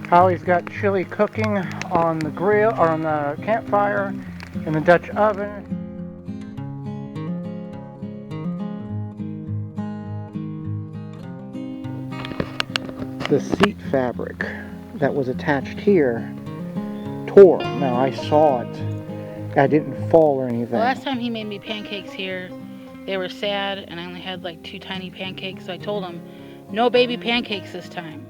Holly's got chili cooking on the grill or on the campfire in the Dutch oven. The seat fabric that was attached here tore. Now I saw it. I didn't fall or anything. The last time he made me pancakes here, they were sad, and I only had like 2 tiny pancakes. So I told him, no baby pancakes this time.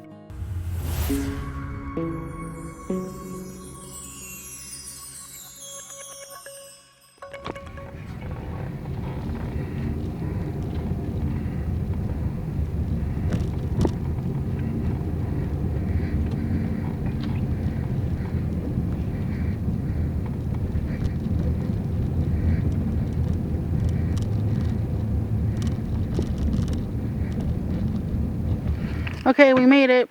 Okay, we made it.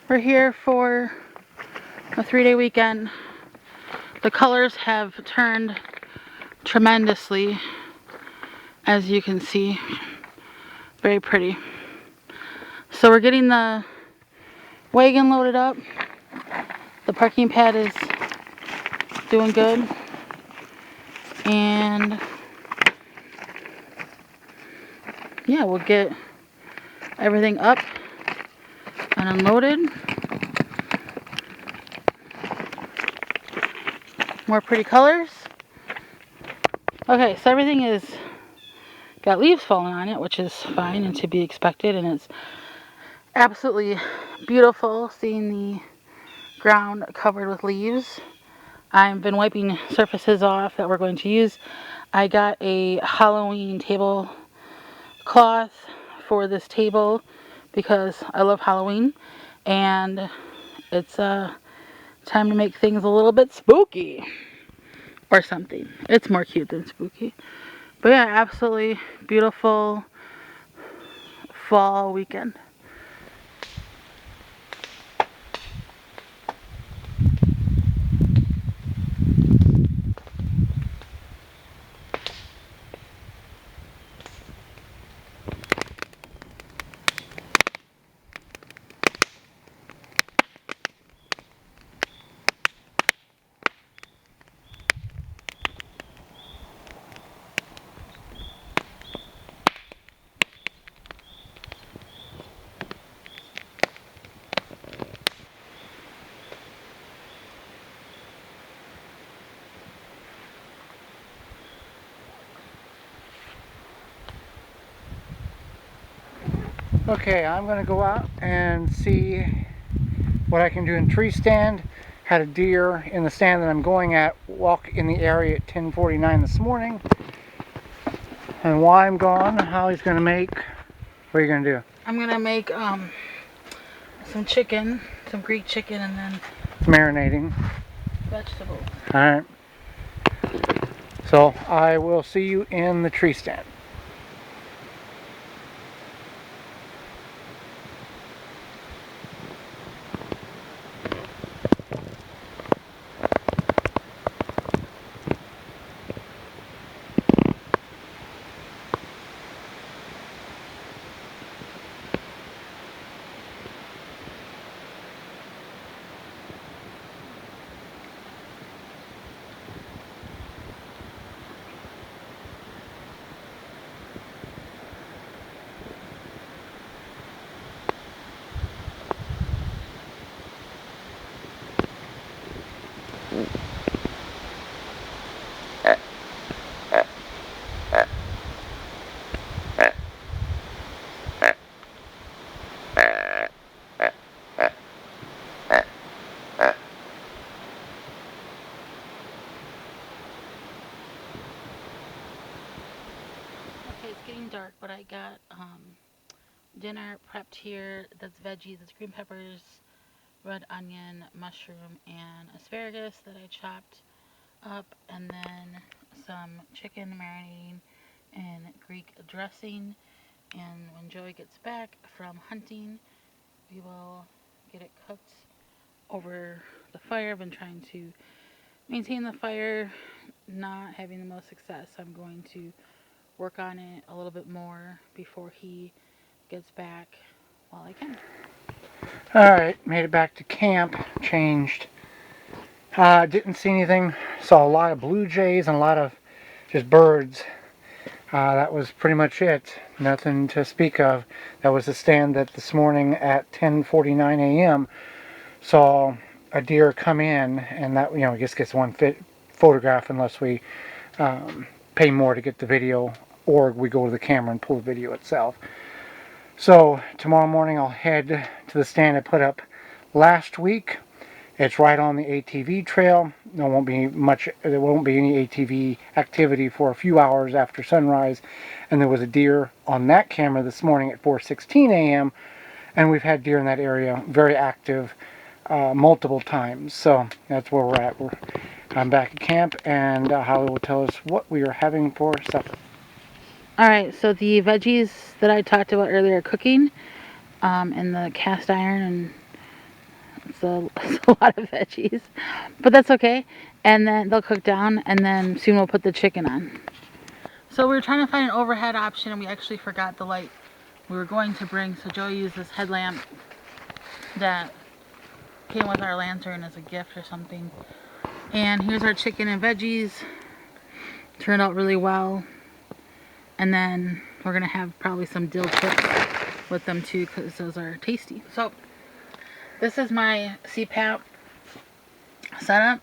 We're here for a 3-day weekend. The colors have turned tremendously, as you can see. Very pretty. So we're getting the wagon loaded up. The parking pad is doing good. And yeah, we'll get everything up and unloaded. More pretty colors. Okay, so everything is got leaves falling on it, which is fine and to be expected, and it's absolutely beautiful seeing the ground covered with leaves. I've been wiping surfaces off that we're going to use. I got a Halloween tablecloth for this table because I love Halloween, and it's time to make things a little bit spooky or something. It's more cute than spooky. But yeah, absolutely beautiful fall weekend. Okay, I'm gonna go out and see what I can do in tree stand. Had a deer in the stand that I'm going at walk in the area at 10:49 this morning. And while I'm gone, Holly's gonna make. What are you gonna do? I'm gonna make some chicken, some Greek chicken, and then Marinating. vegetables. All right. So I will see you in the tree stand. Okay, it's getting dark, but I got dinner prepped here. That's veggies. That's green peppers, red onion, mushroom, and asparagus that I chopped up, and then some chicken marinating in Greek dressing. And when Joey gets back from hunting, we will get it cooked over the fire. I've been trying to maintain the fire, not having the most success. I'm going to work on it a little bit more before he gets back while I can. Alright, made it back to camp, changed. Didn't see anything. Saw a lot of blue jays and a lot of just birds. That was pretty much it. Nothing to speak of. That was the stand that this morning at 10:49 a.m. saw a deer come in, and that, I guess gets one photograph unless we pay more to get the video, or we go to the camera and pull the video itself. So tomorrow morning I'll head to the stand I put up last week. It's right on the ATV trail. There won't be any ATV activity for a few hours after sunrise. And there was a deer on that camera this morning at 4:16 a.m. And we've had deer in that area, very active, multiple times. So that's where we're at. I'm back at camp, and Holly will tell us what we are having for supper. Alright, so the veggies that I talked about earlier are cooking in the cast iron, and it's a lot of veggies, but that's okay. And then they'll cook down, and then soon we'll put the chicken on. So we were trying to find an overhead option, and we actually forgot the light we were going to bring, so Joey used this headlamp that came with our lantern as a gift or something. And here's our chicken and veggies. Turned out really well. And then we're gonna have probably some dill chips with them too, because those are tasty. So this is my CPAP setup.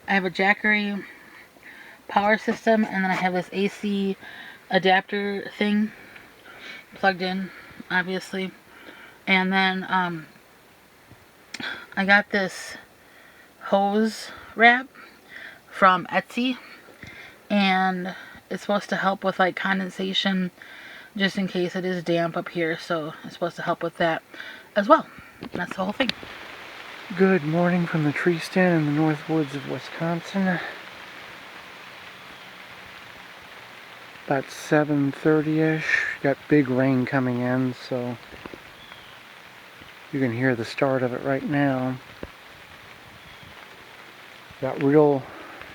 I have a Jackery power system, and then I have this AC adapter thing plugged in, obviously. And then I got this hose wrap from Etsy, and it's supposed to help with like condensation, just in case it is damp up here, so it's supposed to help with that as well. That's the whole thing. Good morning from the tree stand in the north woods of Wisconsin. About 7:30ish. Got big rain coming in, so you can hear the start of it right now. Got real,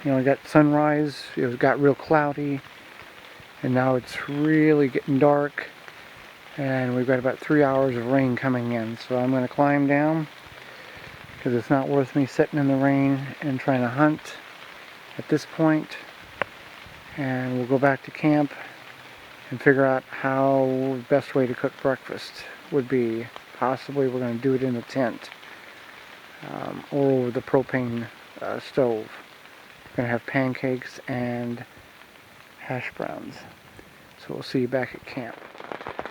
we got sunrise. It got real cloudy, and now it's really getting dark, and we've got about 3 hours of rain coming in. So I'm going to climb down, because it's not worth me sitting in the rain and trying to hunt at this point. And we'll go back to camp and figure out how the best way to cook breakfast would be. Possibly we're going to do it in a tent, or over the propane stove. We're going to have pancakes and hash browns. So we'll see you back at camp.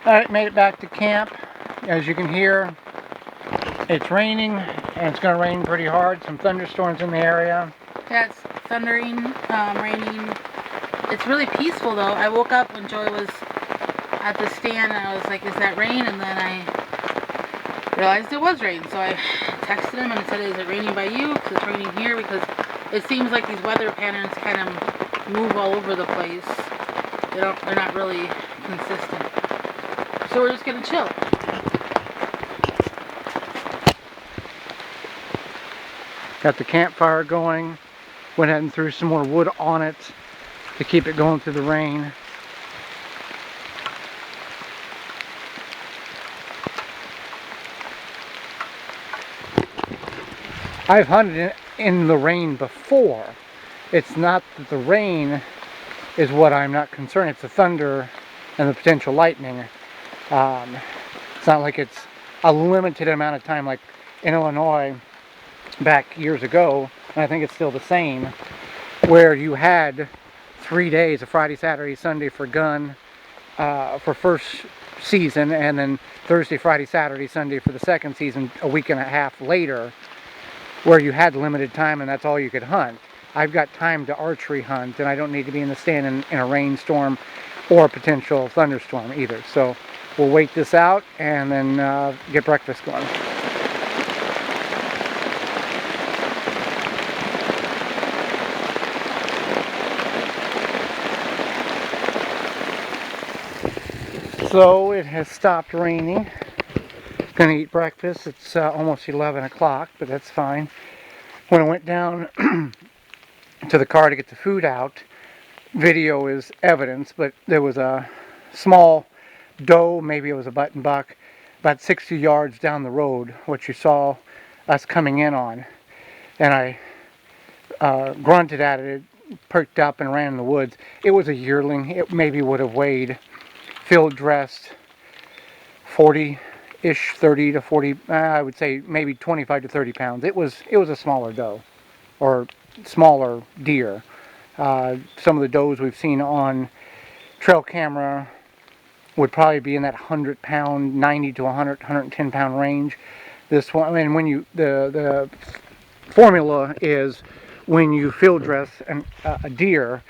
Alright, made it back to camp. As you can hear, it's raining, and it's going to rain pretty hard. Some thunderstorms in the area. Yeah, it's thundering, raining. It's really peaceful though. I woke up when Joey was at the stand, and I was like, is that rain? And then I realized it was rain. So I texted him and I said, is it raining by you? Because it's raining here, because it seems like these weather patterns kind of move all over the place. They're not really consistent. So we're just gonna chill. Got the campfire going. Went ahead and threw some more wood on it to keep it going through the rain. I've hunted in the rain before. It's not that the rain is what I'm not concerned. It's the thunder and the potential lightning. It's not like it's a limited amount of time like in Illinois back years ago, and I think it's still the same, where you had 3 days, a Friday, Saturday, Sunday for gun for first season, and then Thursday, Friday, Saturday, Sunday for the second season a week and a half later, where you had limited time and that's all you could hunt. I've got time to archery hunt, and I don't need to be in the stand in a rainstorm or a potential thunderstorm either. So we'll wait this out and then get breakfast going. So it has stopped raining. Gonna eat breakfast. It's almost 11 o'clock, but that's fine. When I went down to the car to get the food out, video is evidence, but there was a small doe, maybe it was a button buck, about 60 yards down the road, what you saw us coming in on. And I grunted at it, perked up and ran in the woods. It was a yearling. It maybe would have weighed, field dressed, 40-ish, 30 to 40, I would say maybe 25 to 30 pounds. It was a smaller doe, or smaller deer. Some of the does we've seen on trail camera would probably be in that 100-pound, 90 to 100, 110-pound range. This one, I mean, when you the formula is when you field dress a deer,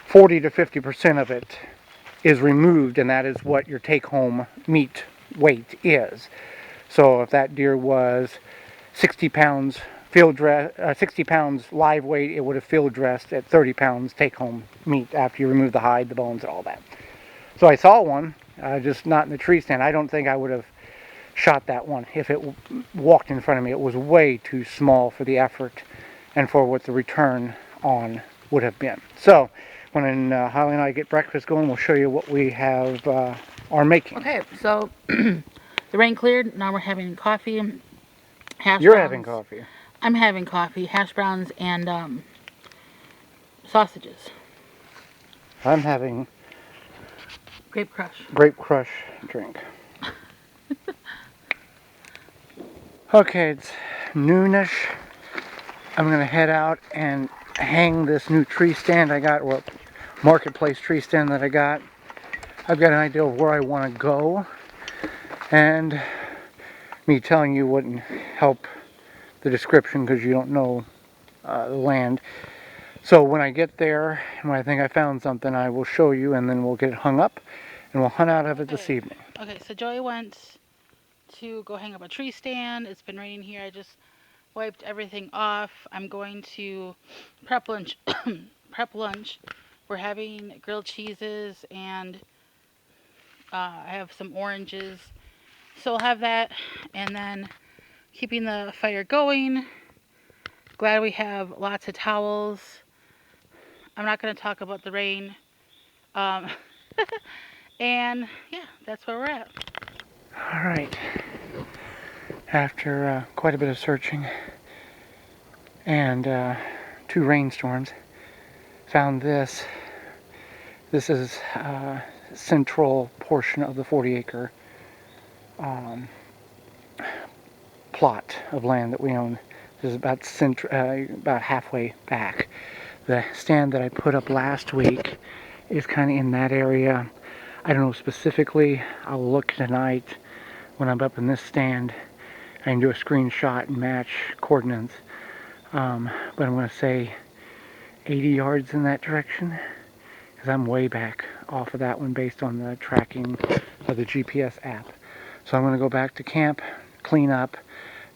40 to 50% of it is removed, and that is what your take-home meat weight is. So if that deer was 60 pounds 60 pounds live weight, it would have field dressed at 30 pounds take-home meat after you remove the hide, the bones, and all that. So I saw one, just not in the tree stand. I don't think I would have shot that one if it walked in front of me. It was way too small for the effort and for what the return on would have been. So when Holly and I get breakfast going, we'll show you what we have are making. Okay, so the rain cleared. Now we're having coffee, hash You're browns. having coffee. I'm having coffee, hash browns, and sausages. I'm having Grape Crush. Grape Crush drink. Okay, it's noonish. I'm going to head out and hang this new tree stand I got, well, marketplace tree stand that I got. I've got an idea of where I want to go, and me telling you wouldn't help the description because you don't know the land. So when I get there, and when I think I found something, I will show you, and then we'll get it hung up, and we'll hunt out of it this evening. Okay, so Joey went to go hang up a tree stand. It's been raining here. I just wiped everything off. I'm going to prep lunch. Prep lunch. We're having grilled cheeses, and I have some oranges. So we'll have that, and then keeping the fire going. Glad we have lots of towels. I'm not going to talk about the rain. Um, and yeah, that's where we're at. All right. After quite a bit of searching and 2 rainstorms, found this. This is central portion of the 40-acre plot of land that we own. This is about halfway back. The stand that I put up last week is kind of in that area. I don't know specifically. I'll look tonight when I'm up in this stand. I can do a screenshot and match coordinates. But I'm going to say 80 yards in that direction, because I'm way back off of that one based on the tracking of the GPS app. So I'm going to go back to camp, clean up,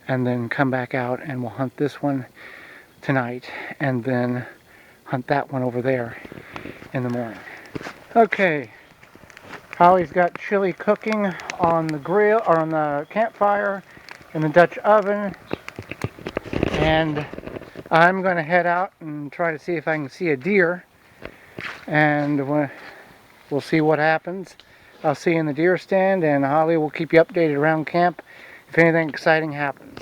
and then come back out, and we'll hunt this one tonight, and then hunt that one over there in the morning. Okay, Holly's got chili cooking on the grill, or on the campfire in the Dutch oven, and I'm going to head out and try to see if I can see a deer, and we'll see what happens. I'll see you in the deer stand, and Holly will keep you updated around camp if anything exciting happens.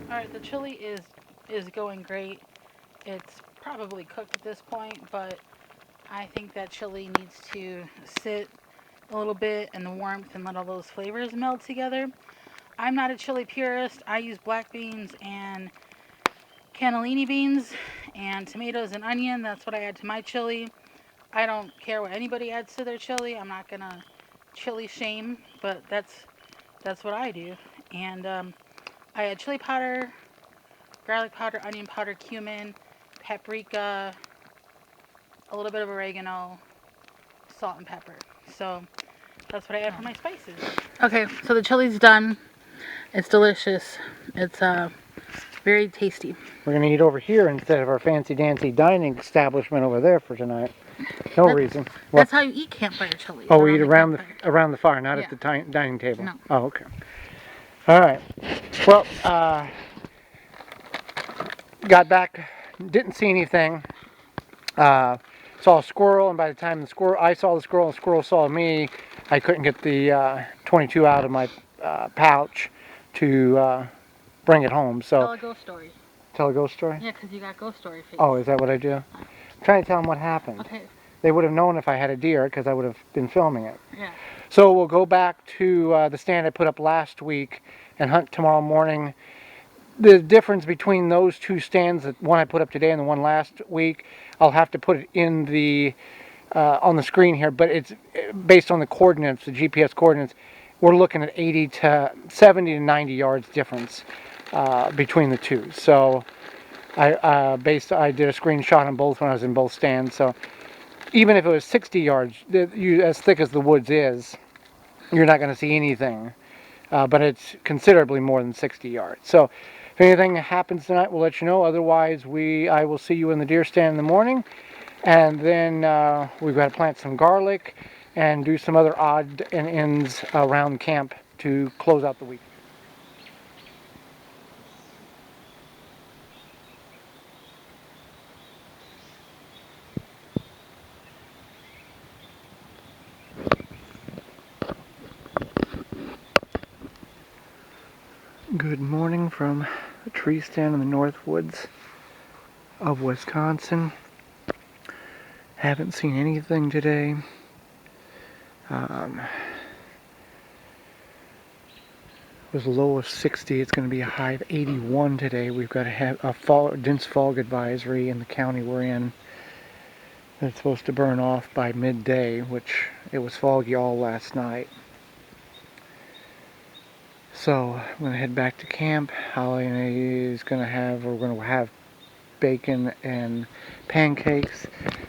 All right, the chili is going great. It's probably cooked at this point, but I think that chili needs to sit a little bit in the warmth and let all those flavors meld together. I'm not a chili purist. I use black beans and cannellini beans and tomatoes and onion. That's what I add to my chili. I don't care what anybody adds to their chili. I'm not gonna chili shame, but that's what I do. And I add chili powder, garlic powder, onion powder, cumin, paprika, a little bit of oregano, salt, and pepper. So that's what I add for my spices. Okay, so the chili's done. It's delicious. It's very tasty. We're gonna eat over here instead of our fancy dancy dining establishment over there for tonight. No reason. Well, That's how you eat campfire chili. oh, we eat around the fire, not Yeah. at the dining table. No. Oh, okay. All right. Well, got back, didn't see anything. Saw a squirrel, and by the time I saw the squirrel saw me, I couldn't get the 22 out of my pouch to bring it home. So Tell a ghost story. tell a ghost story. Yeah, because you got ghost story face. Oh, is that what I do? I'm trying to tell them what happened. Okay. They would have known if I had a deer because I would have been filming it. Yeah. So we'll go back to the stand I put up last week and hunt tomorrow morning. The difference between those two stands, the one I put up today and the one last week, I'll have to put it in the on the screen here, but it's based on the coordinates, the GPS coordinates. We're looking at 80 to 70 to 90 yards difference between the two. So I did a screenshot on both when I was in both stands. So even if it was 60 yards, as thick as the woods is, you're not going to see anything. But it's considerably more than 60 yards. So if anything happens tonight, we'll let you know. Otherwise, I will see you in the deer stand in the morning. And then we've got to plant some garlic and do some other odd and ends around camp to close out the week. Good morning from a tree stand in the northwoods of Wisconsin. Haven't seen anything today. It was a low of 60. It's going to be a high of 81 today. We've got a dense fog advisory in the county we're in. It's supposed to burn off by midday, which it was foggy all last night. So I'm going to head back to camp. Holly is going to have bacon and pancakes.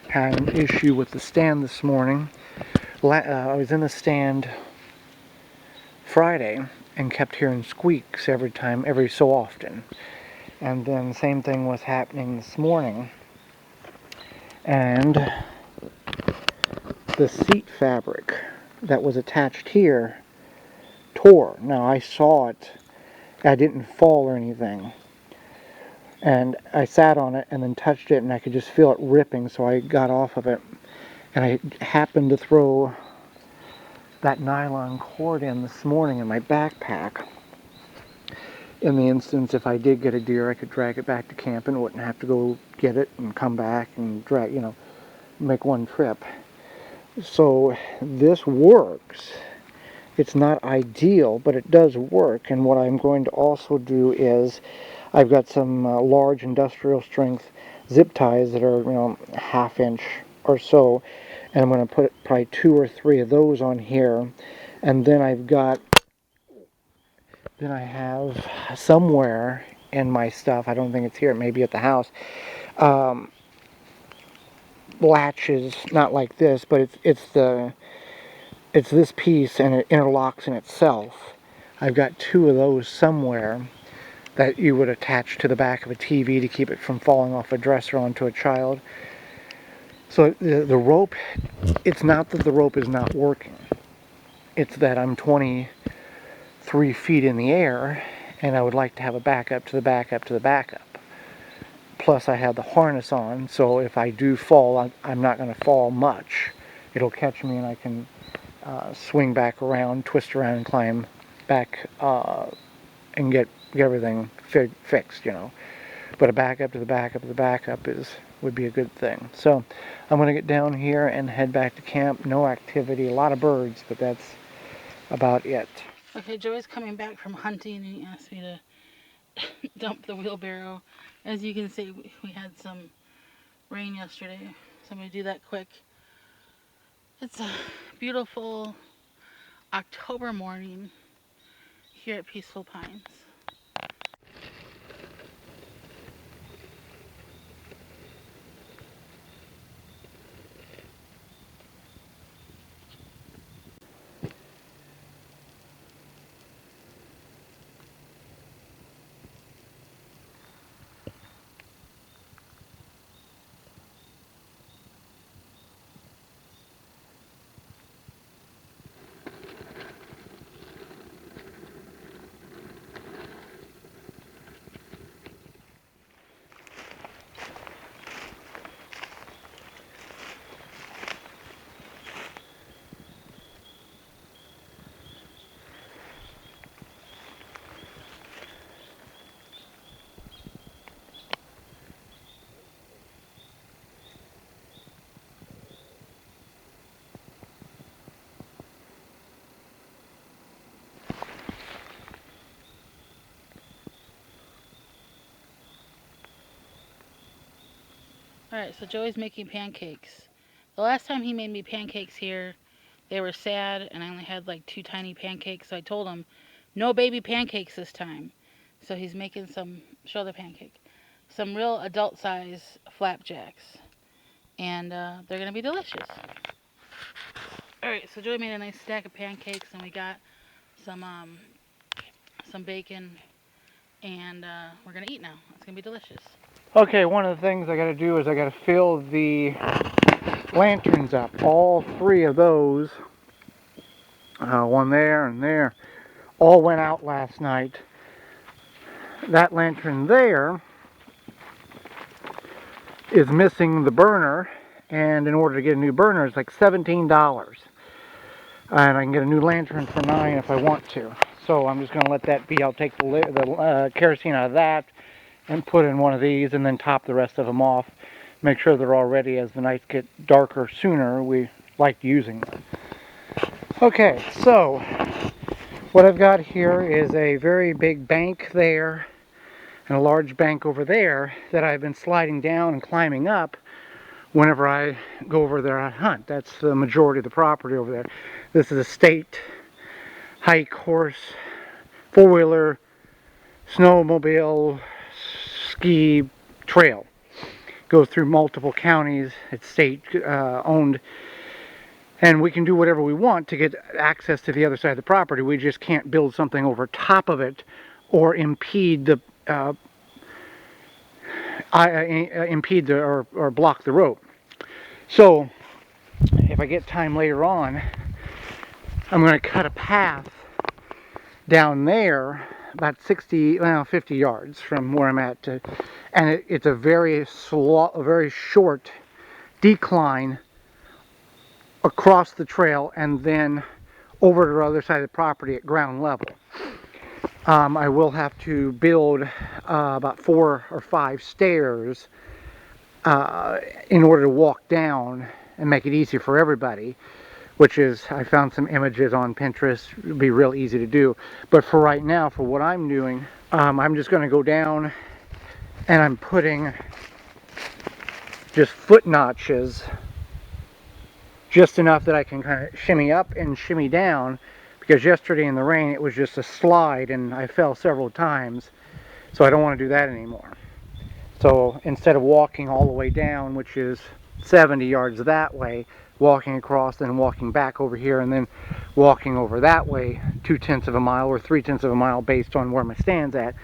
Had an issue with the stand this morning. I was in the stand Friday and kept hearing squeaks every so often. And then the same thing was happening this morning. And the seat fabric that was attached here tore. Now I saw it. I didn't fall or anything. And I sat on it and then touched it and I could just feel it ripping, so I got off of it. And I happened to throw that nylon cord in this morning in my backpack. In the instance, if I did get a deer, I could drag it back to camp and wouldn't have to go get it and come back and make one trip. So this works. It's not ideal, but it does work. And what I'm going to also do is, I've got some large industrial strength zip ties that are, ½ inch or so, and I'm going to put probably 2 or 3 of those on here. And then I have somewhere in my stuff, I don't think it's here, it may be at the house, latches, not like this, but it's this piece and it interlocks in itself. I've got 2 of those somewhere that you would attach to the back of a TV to keep it from falling off a dresser onto a child. So the rope, it's not that the rope is not working. It's that I'm 23 feet in the air and I would like to have a backup to the backup to the backup. Plus I have the harness on, so if I do fall, I'm not going to fall much. It'll catch me and I can swing back around, twist around and climb back and get everything fixed, But a backup to the backup to the backup would be a good thing. So I'm going to get down here and head back to camp. No activity, a lot of birds, but that's about it. Okay, Joey's coming back from hunting and he asked me to dump the wheelbarrow. As you can see, we had some rain yesterday, so I'm going to do that quick. It's a beautiful October morning here at Peaceful Pines. Alright, so Joey's making pancakes. The last time he made me pancakes here, they were sad, and I only had like 2 tiny pancakes, so I told him, no baby pancakes this time. So he's making some, show the pancake, some real adult size flapjacks. And they're going to be delicious. Alright, so Joey made a nice stack of pancakes, and we got some bacon, and we're going to eat now. It's going to be delicious. Okay, one of the things I got to do is I got to fill the lanterns up. All 3 of those, one there and there, all went out last night. That lantern there is missing the burner, and in order to get a new burner, it's like $17. And I can get a new lantern for $9 if I want to. So I'm just going to let that be. I'll take the kerosene out of that and put in one of these, and then top the rest of them off. Make sure they're all ready as the nights get darker sooner. We like using them. Okay, so what I've got here is a very big bank there and a large bank over there that I've been sliding down and climbing up whenever I go over there on hunt. That's the majority of the property over there. This is a state hike, horse, four-wheeler, snowmobile, ski trail. Goes through multiple counties. It's state owned, and we can do whatever we want to get access to the other side of the property. We just can't build something over top of it or impede the or block the road. So if I get time later on, I'm going to cut a path down there about 50 yards from where I'm at, and it's a very short decline across the trail and then over to the other side of the property at ground level. I will have to build about 4 or 5 stairs in order to walk down and make it easier for everybody, which is, I found some images on Pinterest. It would be real easy to do. But for right now, for what I'm doing, I'm just going to go down and I'm putting just foot notches, just enough that I can kind of shimmy up and shimmy down, because yesterday in the rain it was just a slide and I fell several times, so I don't want to do that anymore. So instead of walking all the way down, which is 70 yards that way, walking across and walking back over here and then walking over that way 2/10 of a mile or 3/10 of a mile based on where my stand's at,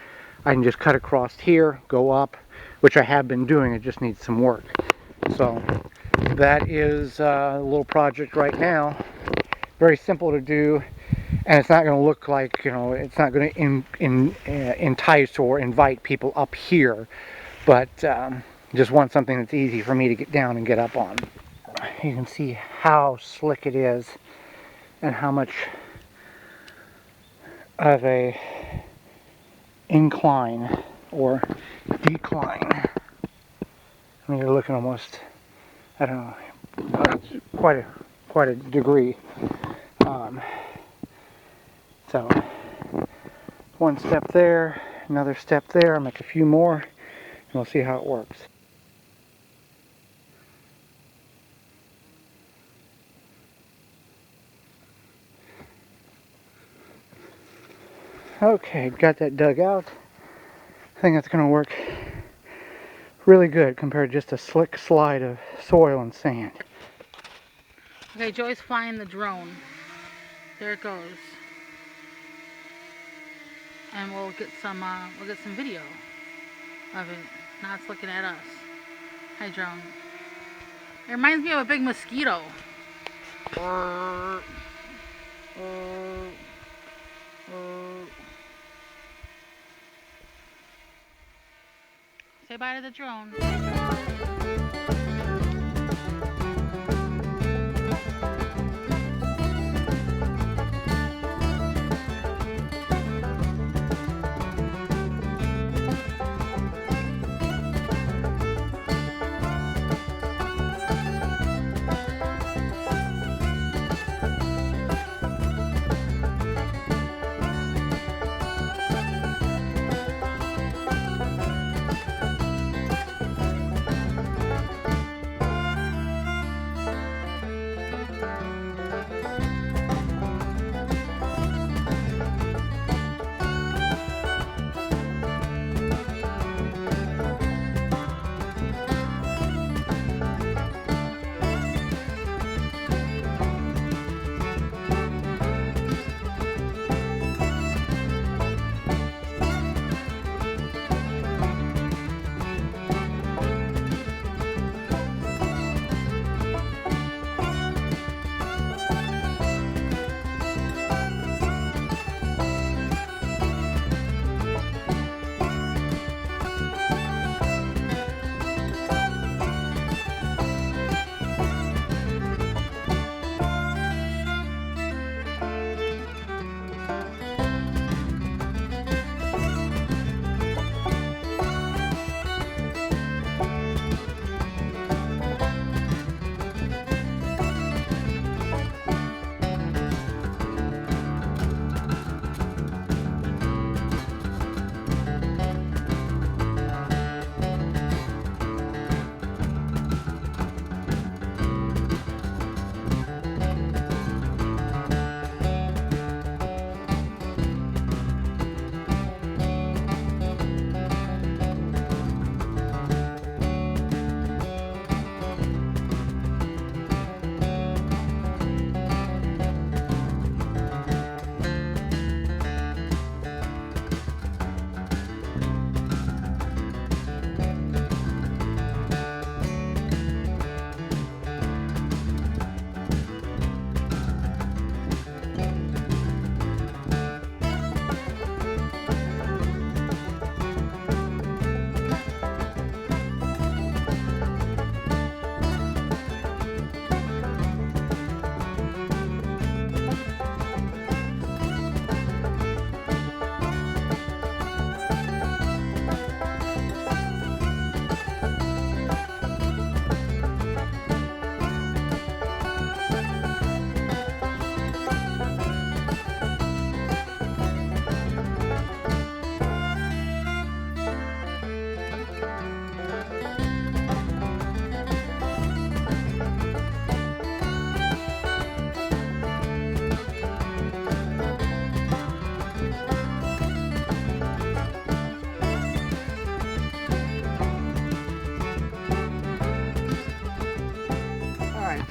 I can just cut across here, go up, which I have been doing. It just needs some work. So that is a little project right now. Very simple to do, and it's not going to look like, you know, it's not going to entice or invite people up here, but just want something that's easy for me to get down and get up on. You can see how slick it is and how much of a incline or decline. I mean, you're looking almost, I don't know, it's quite a degree. So one step there, another step there. I'll make a few more, and we'll see how it works. Okay, got that dug out. I think that's going to work really good compared to just a slick slide of soil and sand. Okay, Joey's flying the drone. There it goes. And we'll get some video of it. Now it's looking at us. Hi, drone. It reminds me of a big mosquito. Say bye to the drone.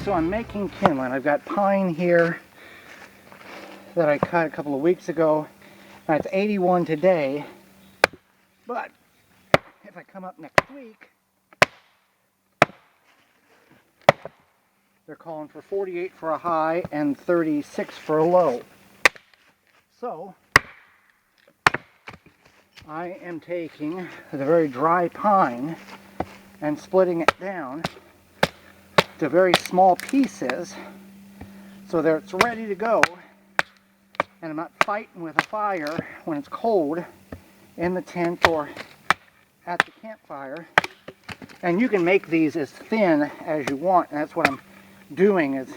so I'm making kindling. I've got pine here that I cut a couple of weeks ago. Now it's 81 today, but if I come up next week, they're calling for 48 for a high and 36 for a low. So I am taking the very dry pine and splitting it down to very small pieces so that it's ready to go, and I'm not fighting with a fire when it's cold in the tent or at the campfire. And you can make these as thin as you want, and that's what I'm doing, is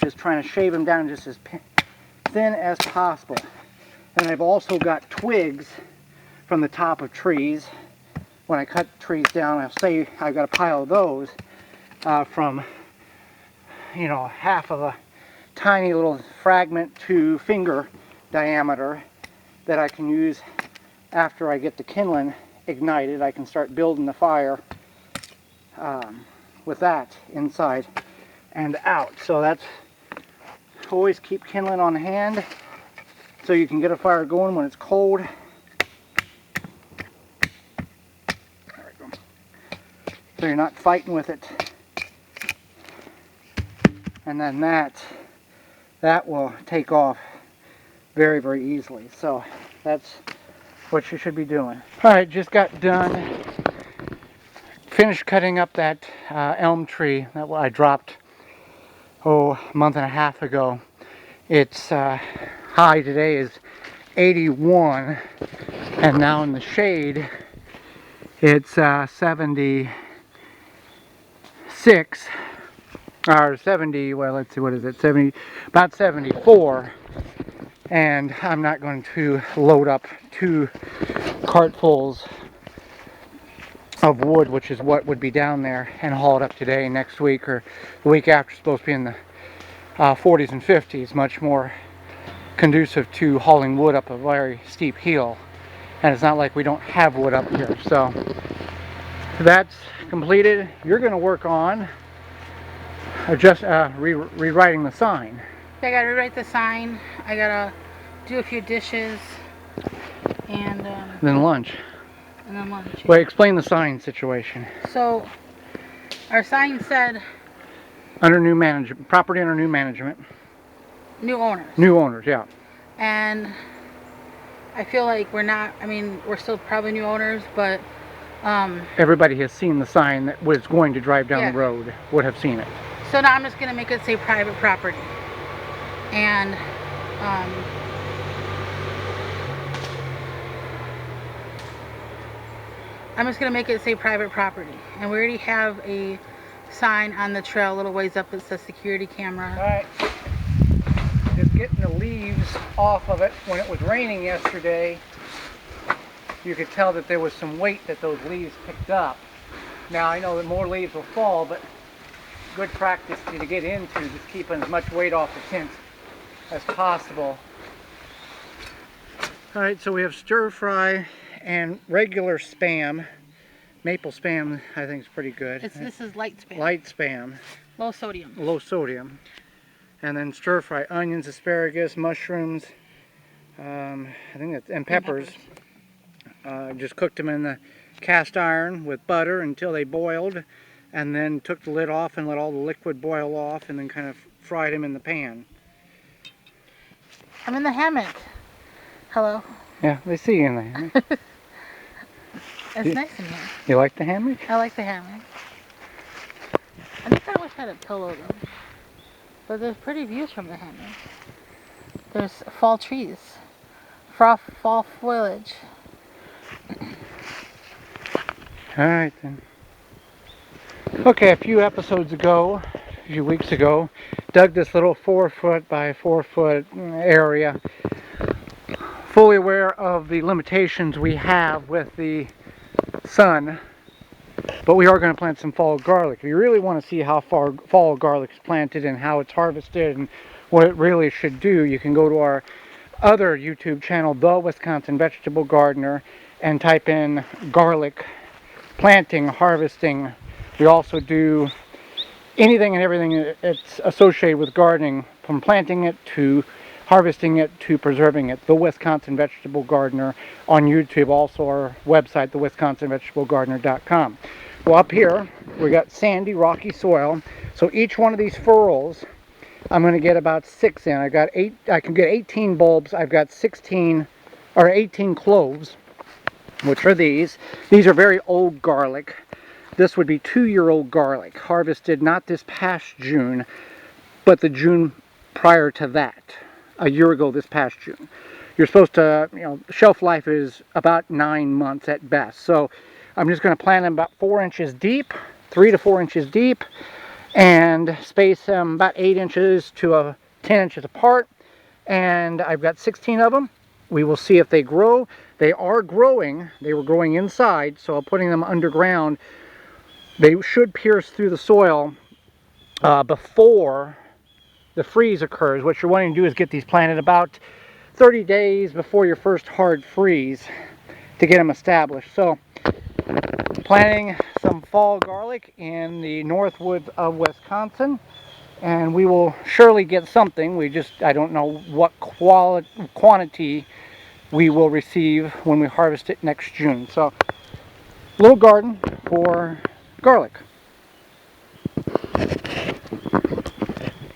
just trying to shave them down just as thin as possible. And I've also got twigs from the top of trees. When I cut trees down, I'll say I've got a pile of those from, you know, half of a tiny little fragment to finger diameter that I can use after I get the kindling ignited. I can start building the fire with that inside and out. So that's, always keep kindling on hand so you can get a fire going when it's cold. There we go. So you're not fighting with it. And then that will take off very, very easily. So that's what you should be doing. Alright, just got done. Finished cutting up that elm tree that I dropped, a month and a half ago. Its high today is 81, and now in the shade it's 76 or 70. Well, let's see, what is it? 70, about 74. And I'm not going to load up 2 cartfuls of wood, which is what would be down there, and haul it up today, next week, or the week after. It's supposed to be in the 40s and 50s, much more conducive to hauling wood up a very steep hill. And it's not like we don't have wood up here. So that's completed. You're going to work on rewriting the sign. I gotta rewrite the sign. I gotta do a few dishes, and Then lunch. And then lunch. Wait, explain the sign situation. So our sign said under new management, property under new management. New owners. New owners, yeah. And I feel like we're not, I mean, we're still probably new owners, but everybody has seen the sign that was going to drive down the road, would have seen it. So now I'm just going to make it say private property. And I'm just going to make it say private property. And we already have a sign on the trail a little ways up that says security camera. Alright. Just getting the leaves off of it. When it was raining yesterday, you could tell that there was some weight that those leaves picked up. Now I know that more leaves will fall, but good practice to get into, just keeping as much weight off the tent as possible. Alright, so we have stir fry and regular Spam. Maple Spam, I think, is pretty good. This is light Spam. Light Spam. Low sodium. Low sodium. And then stir fry onions, asparagus, mushrooms, I think that's, and peppers. Just cooked them in the cast iron with butter until they boiled, and then took the lid off and let all the liquid boil off, and then kind of fried them in the pan. I'm in the hammock. Hello. Yeah, they see you in the hammock. It's nice in here. You like the hammock? I like the hammock. I think I wish I had a pillow though. But there's pretty views from the hammock. There's fall trees. Fall foliage. Alright then. Okay, a few episodes ago, a few weeks ago, dug this little 4-foot by 4-foot area. Fully aware of the limitations we have with the sun, but we are going to plant some fall garlic. If you really want to see how fall garlic is planted and how it's harvested and what it really should do, you can go to our other YouTube channel, The Wisconsin Vegetable Gardener, and type in garlic planting, harvesting. We also do anything and everything that's associated with gardening, from planting it to harvesting it to preserving it. The Wisconsin Vegetable Gardener on YouTube, also our website, thewisconsinvegetablegardener.com. Well, up here we got sandy, rocky soil. So each one of these furrows, I'm going to get about 6 in. I can get 18 bulbs. I've got 18 cloves, which are these. These are very old garlic. This would be 2-year-old garlic, harvested not this past June, but the June prior to that, a year ago this past June. You're supposed to, shelf life is about 9 months at best. So I'm just going to plant them about 4 inches deep, 3 to 4 inches deep, and space them about 8 inches to 10 inches apart. And I've got 16 of them. We will see if they grow. They are growing. They were growing inside, so putting them underground, they should pierce through the soil before the freeze occurs. What you're wanting to do is get these planted about 30 days before your first hard freeze to get them established. So, planting some fall garlic in the northwoods of Wisconsin, and we will surely get something. I don't know what quantity we will receive when we harvest it next June. So, little garden for garlic.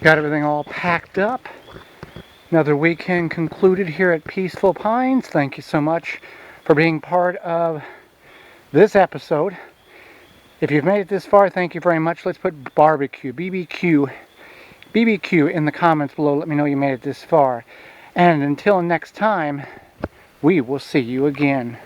Got everything all packed up. Another weekend concluded here at Peaceful Pines. Thank you so much for being part of this episode. If you've made it this far, thank you very much. Let's put barbecue, BBQ in the comments below. Let me know you made it this far. And until next time, we will see you again.